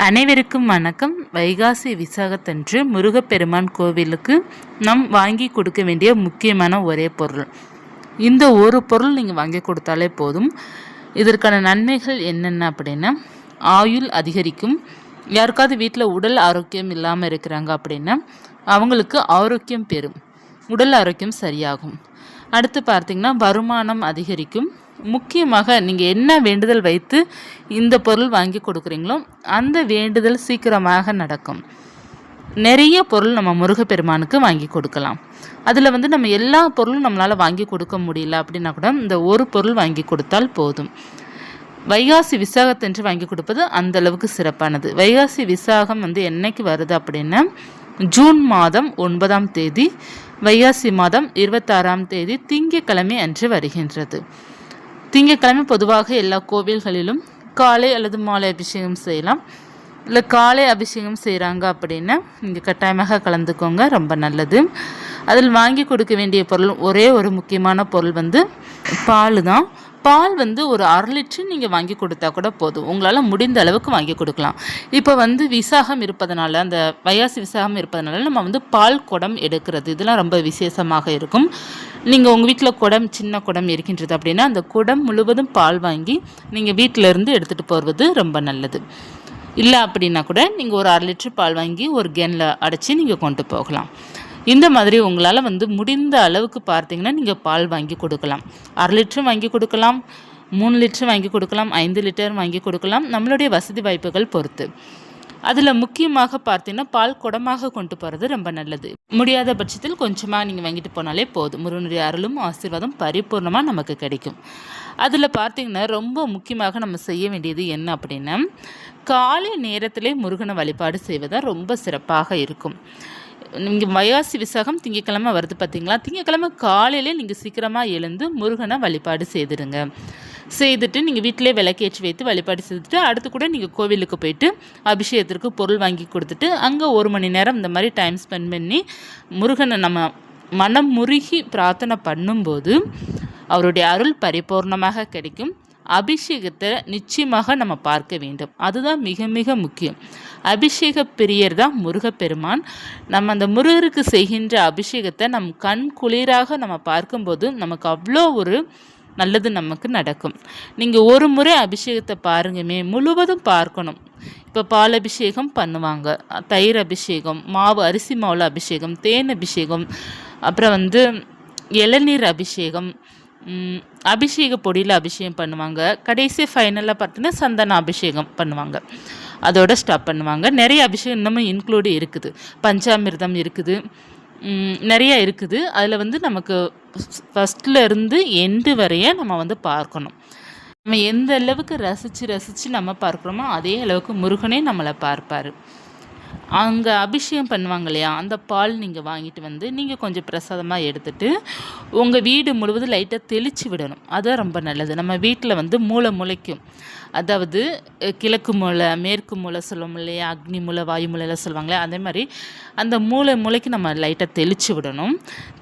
அனைவருக்கும் வணக்கம். வைகாசி விசாகத்தன்று முருகப்பெருமான் கோவிலுக்கு நாம் வாங்கி கொடுக்க வேண்டிய முக்கியமான ஒரே பொருள். இந்த ஒரு பொருள் நீங்கள் வாங்கி கொடுத்தாலே போதும். இதற்கான நன்மைகள் என்னென்ன அப்படின்னா, ஆயுள் அதிகரிக்கும். யாருக்காவது வீட்டில் உடல் ஆரோக்கியம் இல்லாமல் இருக்கிறாங்க அப்படின்னா அவங்களுக்கு ஆரோக்கியம் பெறும், உடல் ஆரோக்கியம் சரியாகும். அடுத்து பார்த்திங்கன்னா வருமானம் அதிகரிக்கும். முக்கியமாக நீங்கள் என்ன வேண்டுதல் வைத்து இந்த பொருள் வாங்கி கொடுக்குறீங்களோ அந்த வேண்டுதல் சீக்கிரமாக நடக்கும். நிறைய பொருள் நம்ம முருகப்பெருமானுக்கு வாங்கி கொடுக்கலாம். அதில் நம்ம எல்லா பொருளும் நம்மளால் வாங்கி கொடுக்க முடியல அப்படின்னா கூட இந்த ஒரு பொருள் வாங்கி கொடுத்தால் போதும். வைகாசி விசாகத்தன்று வாங்கி கொடுப்பது அந்த அளவுக்கு சிறப்பானது. வைகாசி விசாகம் என்னைக்கு வருது அப்படின்னா ஜூன் மாதம் 9ஆம் தேதி, வைகாசி மாதம் 26ஆம் தேதி திங்கட்கிழமை அன்று வருகின்றது. திங்கட்கிழமை பொதுவாக எல்லா கோவில்களிலும் காலை அல்லது மாலை அபிஷேகம் செய்யலாம். இல்லை காலை அபிஷேகம் செய்கிறாங்க அப்படின்னா நீங்கள் கட்டாயமாக கலந்துக்கோங்க, ரொம்ப நல்லது. அதில் வாங்கி கொடுக்க வேண்டிய பொருள் ஒரே ஒரு முக்கியமான பொருள் பால் தான். பால் ஒரு 1/2 லிட்டர் நீங்கள் வாங்கி கொடுத்தா கூட போதும். உங்களால் முடிந்த அளவுக்கு வாங்கி கொடுக்கலாம். இப்போ விசாகம் இருப்பதனால, அந்த வைகாசி விசாகம் இருப்பதனால நம்ம பால் குடம் எடுக்கிறது இதெல்லாம் ரொம்ப விசேஷமாக இருக்கும். நீங்கள் உங்கள் வீட்டில் குடம், சின்ன குடம் இருக்கின்றது அப்படின்னா அந்த குடம் முழுவதும் பால் வாங்கி நீங்கள் வீட்டிலேருந்து எடுத்துகிட்டு போவது ரொம்ப நல்லது. இல்லை அப்படின்னா கூட நீங்கள் ஒரு 1/2 லிட்டர் பால் வாங்கி ஒரு கேனில் அடைச்சி நீங்கள் கொண்டு போகலாம். இந்த மாதிரி உங்களால் முடிந்த அளவுக்கு பார்த்தீங்கன்னா நீங்கள் பால் வாங்கி கொடுக்கலாம். 1/2 லிட்டரும் வாங்கி கொடுக்கலாம், 3 லிட்டரும் வாங்கி கொடுக்கலாம், 5 லிட்டரும் வாங்கி கொடுக்கலாம், நம்மளுடைய வசதி வாய்ப்புகள் பொறுத்து. அதில் முக்கியமாக பார்த்தீங்கன்னா பால் குடமாக கொண்டு போகிறது ரொம்ப நல்லது. முடியாத பட்சத்தில் கொஞ்சமாக நீங்கள் வாங்கிட்டு போனாலே போதும். முருகனுடைய அருளும் ஆசீர்வாதம் பரிபூர்ணமாக நமக்கு கிடைக்கும். அதில் பார்த்தீங்கன்னா ரொம்ப முக்கியமாக நம்ம செய்ய வேண்டியது என்ன அப்படின்னா, காலை நேரத்திலே முருகனை வழிபாடு செய்வதாக ரொம்ப சிறப்பாக இருக்கும். நீங்கள் வைகாசி விசாகம் திங்கக்கிழமை வருது பார்த்தீங்களா, திங்கக்கிழமை காலையிலே நீங்கள் சீக்கிரமாக எழுந்து முருகனை வழிபாடு செய்துட்டு நீங்கள் வீட்டிலே விளக்கேற்றி வைத்து வழிபாடு செய்துட்டு அடுத்து கூட நீங்கள் கோவிலுக்கு போயிட்டு அபிஷேகத்திற்கு பொருள் வாங்கி கொடுத்துட்டு அங்கே 1 மணி நேரம் இந்த மாதிரி டைம் ஸ்பெண்ட் பண்ணி முருகனை நம்ம மனம் முருகி பிரார்த்தனை பண்ணும்போது அவருடைய அருள் பரிபூர்ணமாக கிடைக்கும். அபிஷேகத்தை நிச்சயமாக நம்ம பார்க்க வேண்டும், அதுதான் மிக மிக முக்கியம். அபிஷேக பிரியர் தான் முருகப்பெருமான். நம்ம அந்த முருகருக்கு செய்கின்ற அபிஷேகத்தை நம் கண் குளிராக நம்ம பார்க்கும்போது நமக்கு அவ்வளோ ஒரு நல்லது நமக்கு நடக்கும். நீங்கள் ஒரு முறை அபிஷேகத்தை பாருங்கமே, முழுவதும் பார்க்கணும். இப்போ பால் அபிஷேகம் பண்ணுவாங்க, தயிர் அபிஷேகம், மாவு அரிசி மாவில் அபிஷேகம், தேன் அபிஷேகம், அப்புறம் இளநீர் அபிஷேகம், அபிஷேக பொடியில் அபிஷேகம் பண்ணுவாங்க. கடைசி ஃபைனலாக பார்த்தீங்கன்னா சந்தன அபிஷேகம் பண்ணுவாங்க, அதோட ஸ்டாப் பண்ணுவாங்க. நிறைய அபிஷேகம் இன்னமும் இன்க்ளூடு இருக்குது. பஞ்சாமிர்தம் இருக்குது, நிறைய இருக்குது. அதில் நமக்கு ஃபஸ்ட்லேருந்து எண்டு வரைய நம்ம பார்க்கணும். நம்ம எந்த அளவுக்கு ரசித்து நம்ம பார்க்குறோமோ அதே அளவுக்கு முருகனே நம்மளை பார்ப்பார். அங்கே அபிஷேகம் பண்ணுவாங்க இல்லையா, அந்த பால் நீங்கள் வாங்கிட்டு நீங்கள் கொஞ்சம் பிரசாதமாக எடுத்துகிட்டு உங்கள் வீடு முழுவதும் லைட்டாக தெளித்து விடணும். அதுதான் ரொம்ப நல்லது. நம்ம வீட்டில் மூளை முளைக்கும், அதாவது கிழக்கு மூளை, மேற்கு மூளை சொல்லுவோம் இல்லையா, அக்னி மூளை, வாயு மூளையெல்லாம் சொல்லுவாங்களே, அதே மாதிரி அந்த மூளைக்கு நம்ம லைட்டாக தெளித்து விடணும்.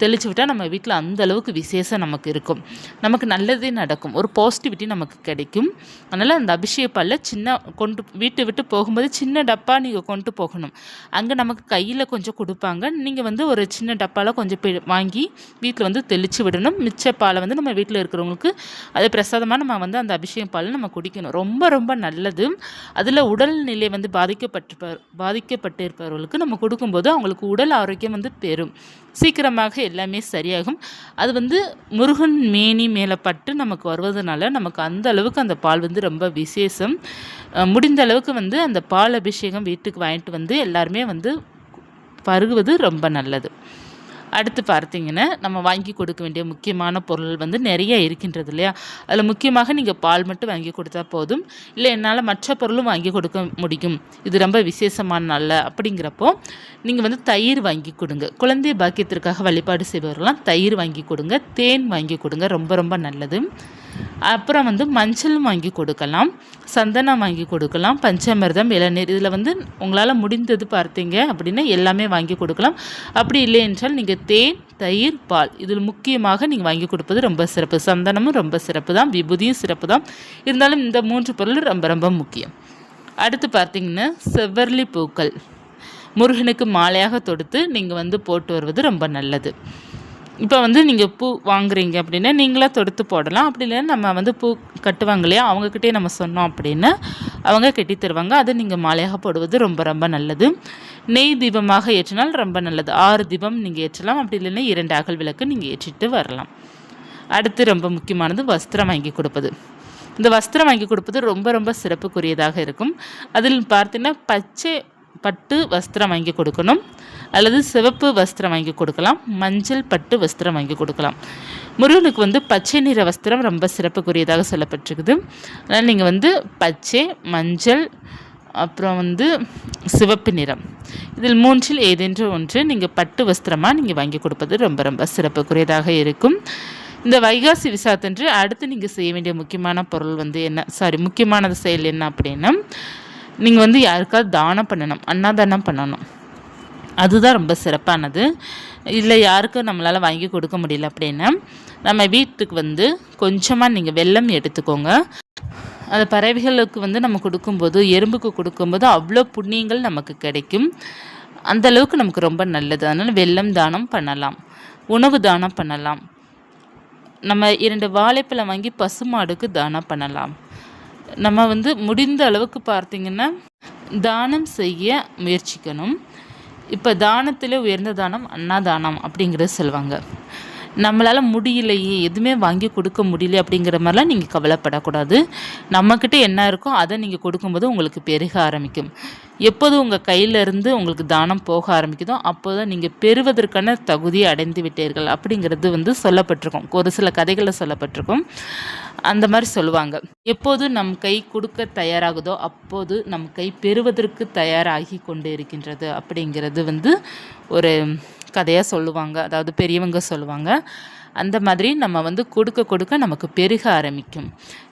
தெளித்து விட்டால் நம்ம வீட்டில் அந்த அளவுக்கு விசேஷம் நமக்கு இருக்கும், நமக்கு நல்லதே நடக்கும், ஒரு பாசிட்டிவிட்டி நமக்கு கிடைக்கும். அதனால் அந்த அபிஷேக பாலில் சின்ன வீட்டை விட்டு போகும்போது சின்ன டப்பா நீங்கள் கொண்டு போகணும். அங்கே நமக்கு கையில் கொஞ்சம் கொடுப்பாங்க, நீங்கள் ஒரு சின்ன டப்பாவில் கொஞ்சம் வாங்கி வீட்டில் தெளித்து விடணும். மிச்ச பாலை நம்ம வீட்டில் இருக்கிறவங்களுக்கு அது பிரசாதமாக நம்ம அந்த அபிஷேக பாலை நம்ம குடிக்கணும். ரொம்ப ரொம்ப நல்லது. அதில் உடல்நிலை பாதிக்கப்பட்டிருப்பவர்களுக்கு நம்ம கொடுக்கும்போது அவங்களுக்கு உடல் ஆரோக்கியம் பெறும், சீக்கிரமாக எல்லாமே சரியாகும். அது முருகன் மேனி மேலே பட்டு நமக்கு வருவதனால நமக்கு அந்த அளவுக்கு அந்த பால் ரொம்ப விசேஷம். முடிந்த அளவுக்கு அந்த பால் அபிஷேகம் வீட்டுக்கு வாங்கிட்டு எல்லாருமே பருகுவது ரொம்ப நல்லது. அடுத்து பார்த்தீங்கன்னா நம்ம வாங்கி கொடுக்க வேண்டிய முக்கியமான பொருள் நிறைய இருக்கின்றது இல்லையா. அதில் முக்கியமாக நீங்கள் பால் மட்டும் வாங்கி கொடுத்தா போதும். இல்லை என்னால் மற்ற பொருளும் வாங்கி கொடுக்க முடியும், இது ரொம்ப விசேஷமான நாள் அப்படிங்கிறப்போ நீங்கள் தயிர் வாங்கி கொடுங்க. குழந்தை பாக்கியத்திற்காக வழிபாடு செய்பவர்களாம் தயிர் வாங்கி கொடுங்க, தேன் வாங்கி கொடுங்க, ரொம்ப ரொம்ப நல்லது. அப்புறம் மஞ்சளும் வாங்கி கொடுக்கலாம், சந்தனம் வாங்கி கொடுக்கலாம், பஞ்சாமிர்தம், இளநீர், இதில் உங்களால் முடிந்தது பார்த்தீங்க அப்படின்னா எல்லாமே வாங்கி கொடுக்கலாம். அப்படி இல்லை என்றால் நீங்கள் தேன், தயிர், பால் இதில் முக்கியமாக நீங்கள் வாங்கி கொடுப்பது ரொம்ப சிறப்பு. சந்தனமும் ரொம்ப சிறப்பு தான், விபூதியும் சிறப்பு தான். இருந்தாலும் இந்த 3 பொருள் ரொம்ப ரொம்ப முக்கியம். அடுத்து பார்த்திங்கன்னா செவ்வரளி பூக்கள் முருகனுக்கு மாலையாக தொடுத்து நீங்கள் வந்து போட்டு வருவது ரொம்ப நல்லது. இப்போ வந்து நீங்கள் பூ வாங்குறீங்க அப்படின்னா நீங்களாக தொடுத்து போடலாம். அப்படி இல்லைன்னா நம்ம வந்து பூ கட்டுவாங்க இல்லையா, அவங்கக்கிட்டே நம்ம சொன்னோம் அப்படின்னா அவங்க கட்டி தருவாங்க. அதை நீங்கள் மாலையாக போடுவது ரொம்ப ரொம்ப நல்லது. நெய் தீபமாக ஏற்றினால் ரொம்ப நல்லது. 6 தீபம் நீங்கள் ஏற்றலாம். அப்படி இல்லைன்னா 2 அகல் விளக்கு நீங்கள் ஏற்றிட்டு வரலாம். அடுத்து ரொம்ப முக்கியமானது வஸ்திரம் வாங்கி கொடுப்பது. இந்த வஸ்திரம் வாங்கி கொடுப்பது ரொம்ப ரொம்ப சிறப்புக்குரியதாக இருக்கும். அதில் பார்த்தீங்கன்னா பச்சை பட்டு வஸ்திரம் வாங்கி கொடுக்கணும், அல்லது சிவப்பு வஸ்திரம் வாங்கி கொடுக்கலாம், மஞ்சள் பட்டு வஸ்திரம் வாங்கி கொடுக்கலாம். முருகனுக்கு வந்து பச்சை நிற வஸ்திரம் ரொம்ப சிறப்புக்குரியதாக சொல்லப்பட்டிருக்குது. அதனால் நீங்கள் வந்து பச்சை, மஞ்சள், அப்புறம் வந்து சிவப்பு நிறம், இதில் 3இல் ஏதென்று ஒன்று நீங்கள் பட்டு வஸ்திரமாக நீங்கள் வாங்கி கொடுப்பது ரொம்ப ரொம்ப சிறப்புக்குரியதாக இருக்கும். இந்த வைகாசி விசாகத்தன்று அடுத்து நீங்கள் செய்ய வேண்டிய முக்கியமான பொருள் வந்து முக்கியமானது செயல் என்ன அப்படின்னா, நீங்கள் வந்து யாருக்காவது தானம் பண்ணணும், அன்னதானம் பண்ணணும். அதுதான் ரொம்ப சிறப்பானது. இல்லை யாருக்கும் நம்மளால் வாங்கி கொடுக்க முடியல அப்படின்னா நம்ம வீட்டுக்கு வந்து கொஞ்சமாக நீங்கள் வெல்லம் எடுத்துக்கோங்க. அந்த பறவைகளுக்கு வந்து நம்ம கொடுக்கும்போது, எறும்புக்கு கொடுக்கும்போது அவ்வளோ புண்ணியங்கள் நமக்கு கிடைக்கும். அந்தளவுக்கு நமக்கு ரொம்ப நல்லது. அதனால் வெல்லம் தானம் பண்ணலாம், உணவு தானம் பண்ணலாம். நம்ம 2 வாழைப்பழம் வாங்கி பசுமாடுக்கு தானம் பண்ணலாம். நம்ம வந்து முடிந்த அளவுக்கு பார்த்திங்கன்னா தானம் செய்ய முயற்சிக்கணும். இப்போ தானத்தில் உயர்ந்த தானம் அன்னதானம் அப்படிங்கிறது சொல்லுவாங்க. நம்மளால் முடியலையே, எதுவுமே வாங்கி கொடுக்க முடியல அப்படிங்கிற மாதிரிலாம் நீங்கள் கவலைப்படக்கூடாது. நம்மக்கிட்ட என்ன இருக்கோ அதை நீங்கள் கொடுக்கும்போது உங்களுக்கு பெருக ஆரம்பிக்கும். எப்போது உங்கள் கையிலேருந்து உங்களுக்கு தானம் போக ஆரம்பிக்குதோ அப்போ தான் நீங்கள் பெறுவதற்கான தகுதியை அடைந்து விட்டீர்கள் அப்படிங்கிறது வந்து சொல்லப்பட்டிருக்கும். ஒரு சில கதைகளில் சொல்லப்பட்டிருக்கும். அந்த மாதிரி சொல்லுவாங்க. எப்போது நம் கை கொடுக்க தயாராகுதோ அப்போது நம் கை பெறுவதற்கு தயாராகி கொண்டு இருக்கின்றது அப்படிங்கிறது வந்து ஒரு கதையாக சொல்லுவாங்க. அதாவது பெரியவங்க சொல்லுவாங்க. அந்த மாதிரி நம்ம வந்து கொடுக்க கொடுக்க நமக்கு பெருக ஆரம்பிக்கும்.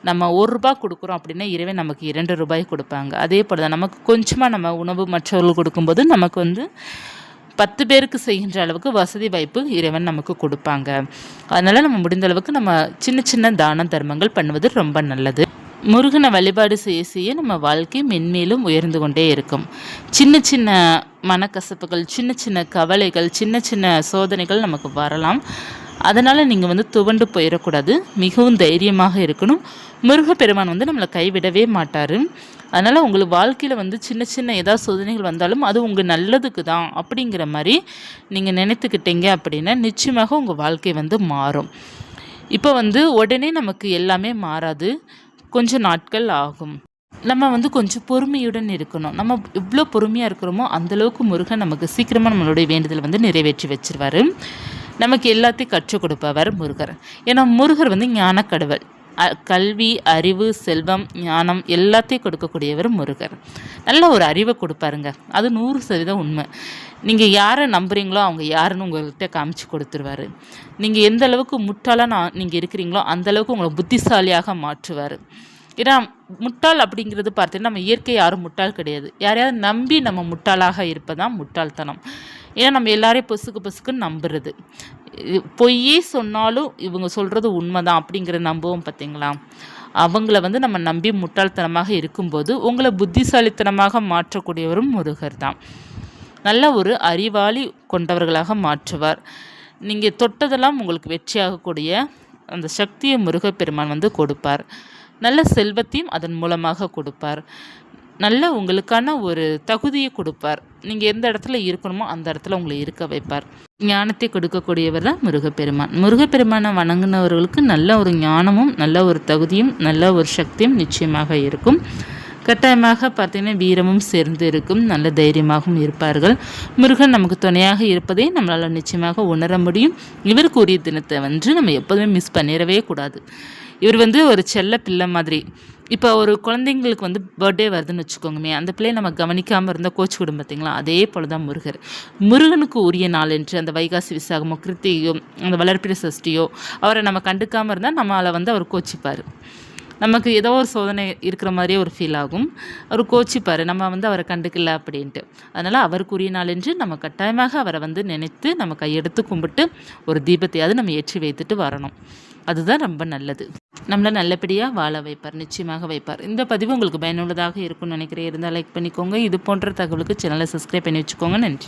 நம்ம ₹1 கொடுக்குறோம் அப்படின்னா இறைவன் நமக்கு ₹2 கொடுப்பாங்க. அதே போல் தான் நமக்கு கொஞ்சமாக நம்ம உணவு மற்றவர்கள் கொடுக்கும்போது நமக்கு வந்து 10 பேருக்கு செய்கின்ற அளவுக்கு வசதி வாய்ப்பு இறைவன் நமக்கு கொடுப்பாங்க. அதனால் நம்ம முடிந்த அளவுக்கு நம்ம சின்ன சின்ன தான தர்மங்கள் பண்ணுவது ரொம்ப நல்லது. முருகனை வழிபாடு செய்ய செய்ய நம்ம வாழ்க்கை மென்மேலும் உயர்ந்து கொண்டே இருக்கும். சின்ன சின்ன மனக்கசப்புகள், சின்ன சின்ன கவலைகள், சின்ன சின்ன சோதனைகள் நமக்கு வரலாம். அதனால் நீங்கள் வந்து துவண்டு போயிடக்கூடாது. மிகவும் தைரியமாக இருக்கணும். முருகப்பெருமான் வந்து நம்மளை கைவிடவே மாட்டார். அதனால் உங்களுக்கு வாழ்க்கையில் வந்து சின்ன சின்ன ஏதாவது சோதனைகள் வந்தாலும் அது உங்கள் நல்லதுக்கு தான் அப்படிங்கிற மாதிரி நீங்கள் நினைத்துக்கிட்டீங்க அப்படின்னா நிச்சயமாக உங்கள் வாழ்க்கை வந்து மாறும். இப்போ வந்து உடனே நமக்கு எல்லாமே மாறாது, கொஞ்சம் நாட்கள் ஆகும். நம்ம வந்து கொஞ்சம் பொறுமையுடன் இருக்கணும். நம்ம எவ்வளோ பொறுமையாக இருக்கிறோமோ அந்தளவுக்கு முருகன் நமக்கு சீக்கிரமாக நம்மளுடைய வேண்டுதல் வந்து நிறைவேற்றி வச்சிருவார். நமக்கு எல்லாத்தையும் கற்றுக் கொடுப்பவர் முருகர். ஏன்னா முருகர் வந்து ஞானக்கடவுள். கல்வி, அறிவு, செல்வம், ஞானம் எல்லாத்தையும் கொடுக்கக்கூடியவர் முருகர். நல்ல ஒரு அறிவை கொடுப்பாருங்க. அது 100% உண்மை. நீங்கள் யாரை நம்புகிறீங்களோ அவங்க யாருன்னு உங்கள்கிட்ட காமிச்சு கொடுத்துருவார். நீங்கள் எந்த அளவுக்கு முட்டாளாக நீங்கள் இருக்கிறீங்களோ அந்தளவுக்கு உங்களை புத்திசாலியாக மாற்றுவார். ஏன்னா முட்டாள் அப்படிங்கிறது பார்த்தீங்கன்னா நம்ம இயற்கை யாரும் முட்டாள் கிடையாது. யாரையாவது நம்பி நம்ம முட்டாளாக இருப்பதான் முட்டாள்தனம். ஏன்னா நம்ம எல்லாரையும் பொசுக்குன்னு நம்புறது. பொய்யே சொன்னாலும் இவங்க சொல்கிறது உண்மைதான் அப்படிங்கிற நம்புவோம் பார்த்தீங்களா? அவங்கள வந்து நம்ம நம்பி முட்டாள்தனமாக இருக்கும்போது உங்களை புத்திசாலித்தனமாக மாற்றக்கூடியவரும் முருகர் தான். நல்ல ஒரு அறிவாளி கொண்டவர்களாக மாற்றுவார். நீங்கள் தொட்டதெல்லாம் உங்களுக்கு வெற்றியாகக்கூடிய அந்த சக்தியை முருகப்பெருமான் வந்து கொடுப்பார். நல்ல செல்வத்தையும் அதன் மூலமாக கொடுப்பார். நல்ல உங்களுக்கான ஒரு தகுதியை கொடுப்பார். நீங்கள் எந்த இடத்துல இருக்கணுமோ அந்த இடத்துல உங்களை இருக்க வைப்பார். ஞானத்தை கொடுக்கக்கூடியவர் தான் முருகப்பெருமான். முருகப்பெருமானை வணங்கினவர்களுக்கு நல்ல ஒரு ஞானமும் நல்ல ஒரு தகுதியும் நல்ல ஒரு சக்தியும் நிச்சயமாக இருக்கும். கட்டாயமாக பார்த்தீங்கன்னா வீரமும் சேர்ந்து இருக்கும். நல்ல தைரியமாகவும் இருப்பார்கள். முருகன் நமக்கு துணையாக இருப்பதை நம்மளால் நிச்சயமாக உணர முடியும். இவருக்கு உரிய தினத்தை வந்து நம்ம எப்போதுமே மிஸ் பண்ணிடவே கூடாது. இவர் வந்து ஒரு செல்ல பிள்ளை மாதிரி. இப்போ ஒரு குழந்தைங்களுக்கு வந்து பர்த்டே வருதுன்னு வச்சுக்கோங்கமே, அந்த பிள்ளையை நம்ம கவனிக்காமல் இருந்தால் கோச்சு விடும் பார்த்தீங்களா? அதே போல் தான் முருகர். முருகனுக்கு உரிய நாள் என்று அந்த வைகாசி விசாகமோ கிருத்திகையோ அந்த வளர்ப்பிறை சஷ்டியோ அவரை நம்ம கண்டுக்காமல் இருந்தால் நம்மளை வந்து அவர் கோச்சிப்பார். நமக்கு ஏதோ ஒரு சோதனை இருக்கிற மாதிரியே ஒரு ஃபீல் ஆகும். அவர் கோச்சிப்பார் நம்ம வந்து அவரை கண்டுக்கல அப்படின்ட்டு. அதனால் அவருக்குரிய நாள் என்று நம்ம கட்டாயமாக அவரை வந்து நினைத்து நம்ம கையெடுத்து கும்பிட்டு ஒரு தீபத்தையாவது நம்ம ஏற்றி வைத்துட்டு வரணும். அதுதான் ரொம்ப நல்லது. நம்மளை நல்லபடியாக வாழ வைப்பார், நிச்சயமாக வைப்பார். இந்த பதிவு உங்களுக்கு பயனுள்ளதாக இருக்கும்னு நினைக்கிறேன். இருந்தால் லைக் பண்ணிக்கோங்க. இது போன்ற தகவலுக்கு சேனலை சப்ஸ்கிரைப் பண்ணி வச்சுக்கோங்க. நன்றி.